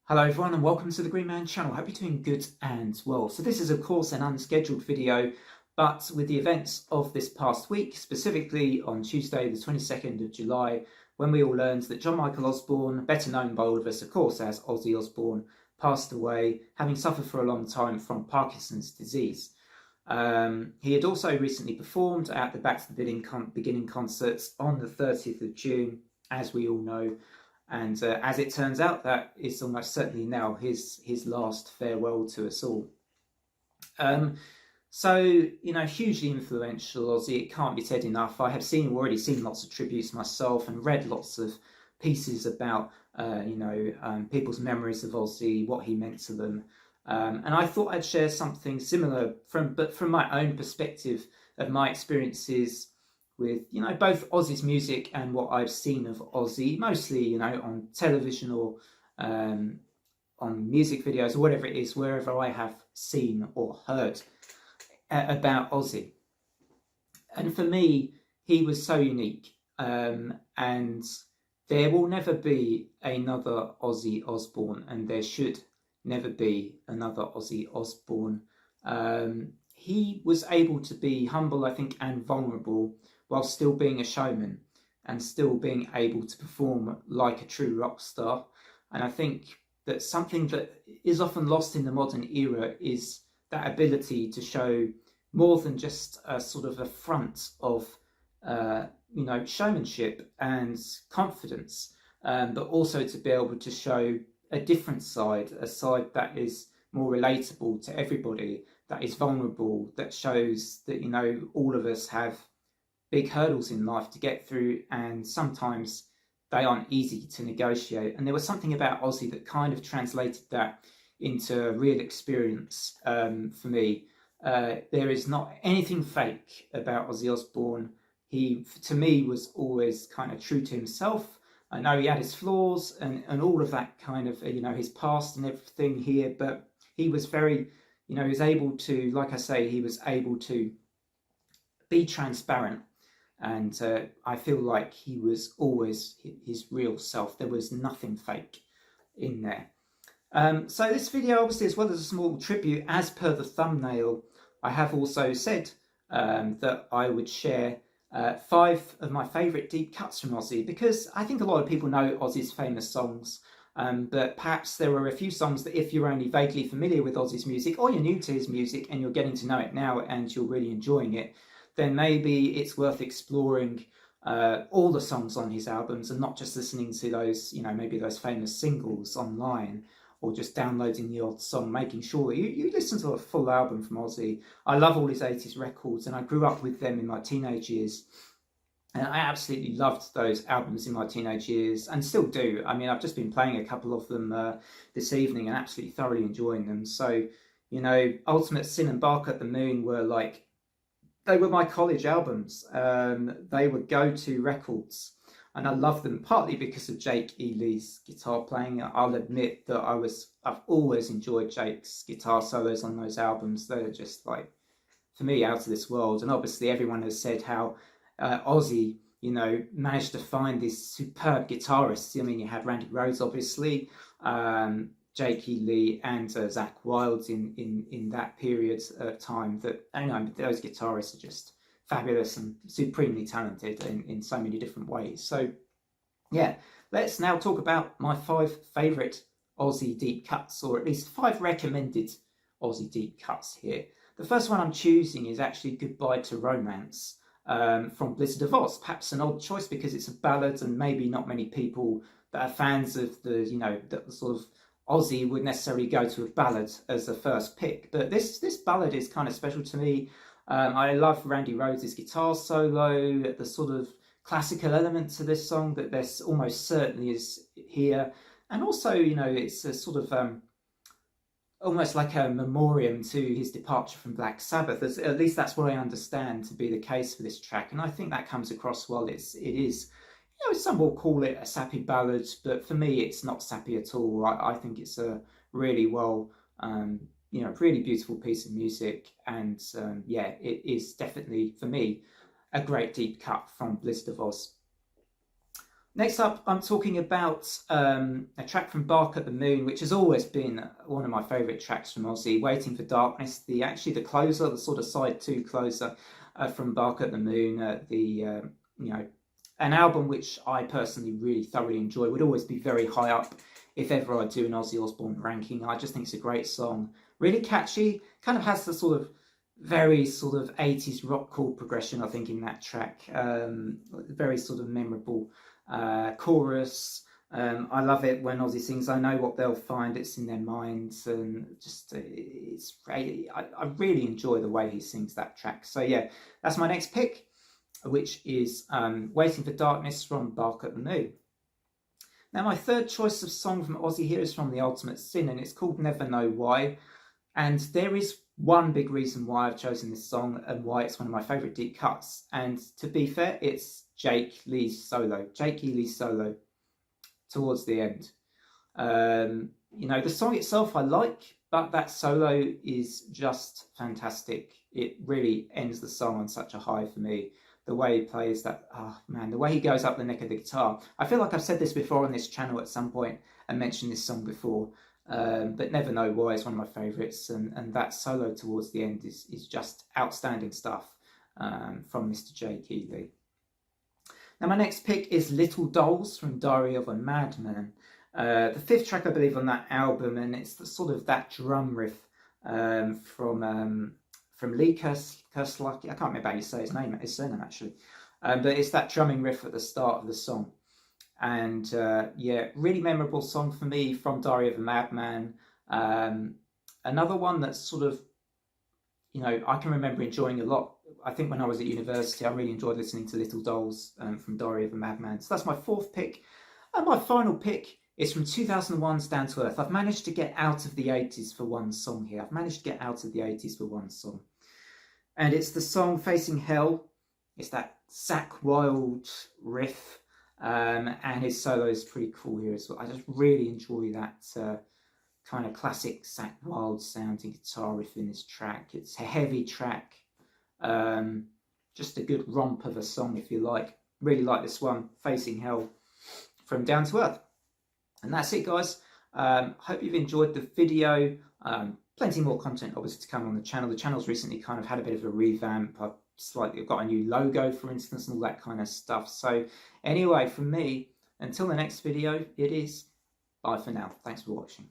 Hello everyone and welcome to the Green Man channel. Hope you're doing good and well. So this is of course an unscheduled video, but with the events of this past week, specifically on Tuesday the 22nd of July, when we all learned that John Michael Osbourne, better known by all of us of course as Ozzy Osbourne, passed away, having suffered for a long time from Parkinson's disease. He had also recently performed at the Back to the Beginning concerts on the 30th of June, as we all know. And as it turns out, that is almost certainly now his last farewell to us all. Hugely influential Ozzy, it can't be said enough. I have already seen lots of tributes myself and read lots of pieces about, people's memories of Ozzy, what he meant to them. And I thought I'd share something similar from my own perspective of my experiences with, both Ozzy's music and what I've seen of Ozzy, mostly, on television or on music videos or whatever it is, wherever I have seen or heard about Ozzy. And for me, he was so unique, and there will never be another Ozzy Osbourne, and there should never be another Ozzy Osbourne. He was able to be humble, I think, and vulnerable, while still being a showman and still being able to perform like a true rock star. And I think that something that is often lost in the modern era is that ability to show more than just a sort of a front of, showmanship and confidence, but also to be able to show a different side, a side that is more relatable to everybody, that is vulnerable, that shows that, all of us have big hurdles in life to get through, and sometimes they aren't easy to negotiate. And there was something about Ozzy that kind of translated that into a real experience for me. There is not anything fake about Ozzy Osbourne. He, to me, was always kind of true to himself. I know he had his flaws and all of that kind of, his past and everything here, but he was very, he was able to, like I say, he was able to be transparent. And I feel like he was always his real self. There was nothing fake in there. So this video, obviously, as well as a small tribute, as per the thumbnail, I have also said that I would share 5 of my favourite deep cuts from Ozzy, because I think a lot of people know Ozzy's famous songs, but perhaps there are a few songs that if you're only vaguely familiar with Ozzy's music, or you're new to his music and you're getting to know it now and you're really enjoying it, then maybe it's worth exploring all the songs on his albums and not just listening to those, maybe those famous singles online, or just downloading the odd song, making sure you listen to a full album from Ozzy. I love all his 80s records, and I grew up with them in my teenage years. And I absolutely loved those albums in my teenage years, and still do. I mean, I've just been playing a couple of them this evening and absolutely thoroughly enjoying them. So, Ultimate Sin and Bark at the Moon were like, they were my college albums. They were go-to records, and I love them partly because of Jake E. Lee's guitar playing. I'll admit that I've always enjoyed Jake's guitar solos on those albums. They're just, like, for me, out of this world. And obviously everyone has said how Ozzy, managed to find these superb guitarists. I mean, you had Randy Rhoads, obviously, Jake E. Lee and Zakk Wylde in that period of time. That, those guitarists are just fabulous and supremely talented in so many different ways. So yeah, let's now talk about my 5 favourite Ozzy deep cuts, or at least 5 recommended Ozzy deep cuts here. The first one I'm choosing is actually Goodbye to Romance from Blizzard of Oz. Perhaps an odd choice because it's a ballad, and maybe not many people that are fans of the sort of Ozzy would necessarily go to a ballad as a first pick, but this ballad is kind of special to me. I love Randy Rhoads' guitar solo, the sort of classical element to this song that there's almost certainly is here, and also it's a sort of almost like a memoriam to his departure from Black Sabbath. At least that's what I understand to be the case for this track, and I think that comes across well. It is. Some will call it a sappy ballad, but for me, it's not sappy at all. I think it's a really well, really beautiful piece of music, and it is definitely, for me, a great deep cut from Blizzard of Oz. Next up, I'm talking about a track from Bark at the Moon, which has always been one of my favourite tracks from Ozzy. Waiting for Darkness, the closer, the sort of side two closer from Bark at the Moon. You know, an album which I personally really thoroughly enjoy. Would always be very high up if ever I do an Ozzy Osbourne ranking. I just think it's a great song, really catchy. Kind of has the sort of very sort of 80s rock chord progression, I think, in that track. Very sort of memorable chorus. I love it when Ozzy sings, "I know what they'll find, it's in their minds," and just it's great. I really enjoy the way he sings that track. So yeah, that's my next pick, which is Waiting for Darkness from Bark at the Moon. Now my third choice of song from Ozzy here is from The Ultimate Sin, and it's called Never Know Why. And there is one big reason why I've chosen this song and why it's one of my favourite deep cuts. And to be fair, it's Jake E. Lee's solo towards the end. You know, the song itself I like, but that solo is just fantastic. It really ends the song on such a high for me. The way he plays that, oh man, the way he goes up the neck of the guitar. I feel like I've said this before on this channel at some point and mentioned this song before. But Never Know Why is one of my favourites, and that solo towards the end is just outstanding stuff from Mr. Jake E. Lee. Now my next pick is Little Dolls from Diary of a Madman. The fifth track, I believe, on that album, and it's the sort of that drum riff from Lee Kerslake. I can't remember how you say his surname actually, but it's that drumming riff at the start of the song. And yeah, really memorable song for me from Diary of a Madman. Another one that's sort of, you know, I can remember enjoying a lot. I think when I was at university, I really enjoyed listening to Little Dolls from Diary of a Madman. So that's my fourth pick. And my final pick is from 2001's Down to Earth. I've managed to get out of the 80s for one song here. I've managed to get out of the 80s for one song. And it's the song Facing Hell. It's that Zakk Wylde riff. And his solo is pretty cool here as well. I just really enjoy that kind of classic Zakk Wylde sounding guitar riff in this track. It's a heavy track, just a good romp of a song if you like. Really like this one, Facing Hell from Down to Earth. And that's it, guys. Hope you've enjoyed the video. Plenty more content obviously to come on the channel. The channel's recently kind of had a bit of a revamp. I've got a new logo, for instance, and all that kind of stuff. So anyway, from me, until the next video, it is bye for now. Thanks for watching.